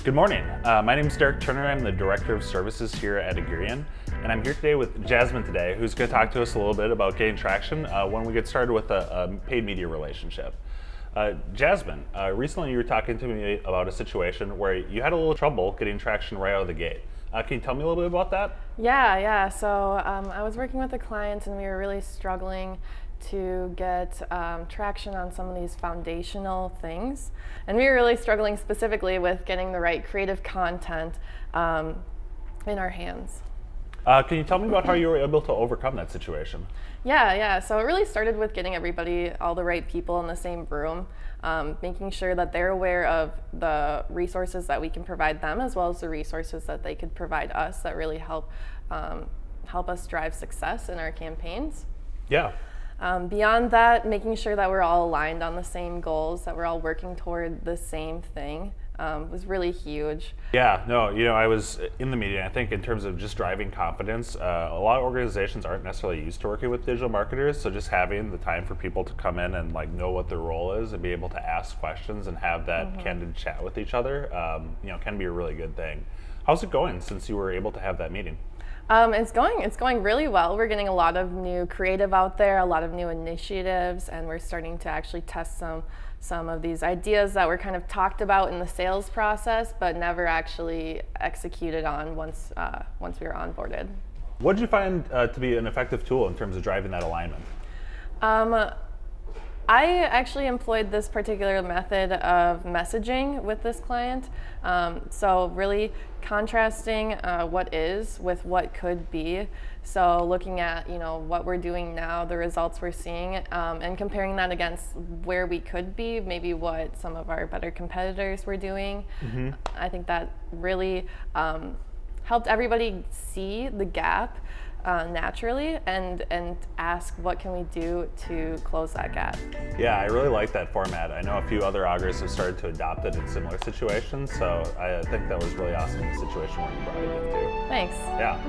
Good morning. My name is Derrick Turner. I'm the Director of Services here at Augurian, and I'm here today with Jasmine today, who's going to talk to us a little bit about getting traction when we get started with a paid media relationship. Jasmine, recently you were talking to me about a situation where you had a little trouble getting traction right out of the gate. Can you tell me a little bit about that? Yeah. So I was working with a client and we were really struggling to get traction on some of these foundational things. And we were really struggling specifically with getting the right creative content in our hands. Can you tell me about how you were able to overcome that situation? Yeah. So it really started with getting everybody, all the right people in the same room, making sure that they're aware of the resources that we can provide them, as well as the resources that they could provide us that really help us drive success in our campaigns. Yeah. Beyond that, making sure that we're all aligned on the same goals, that we're all working toward the same thing, was really huge. Yeah, no, I was in the media. I think in terms of just driving confidence, a lot of organizations aren't necessarily used to working with digital marketers, so just having the time for people to come in and know what their role is and be able to ask questions and have that candid chat with each other, can be a really good thing. How's it going since you were able to have that meeting? It's going really well. We're getting a lot of new creative out there, a lot of new initiatives, and we're starting to actually test some of these ideas that were kind of talked about in the sales process, but never actually executed on once we were onboarded. What did you find to be an effective tool in terms of driving that alignment? I actually employed this particular method of messaging with this client. So really contrasting what is with what could be. So looking at what we're doing now, the results we're seeing, and comparing that against where we could be, maybe what some of our better competitors were doing. Mm-hmm. I think that really helped everybody see the gap naturally and ask what can we do to close that gap. Yeah, I really like that format. I know a few other Augurs have started to adopt it in similar situations, so I think that was really awesome in the situation where you brought it into. Thanks. Yeah.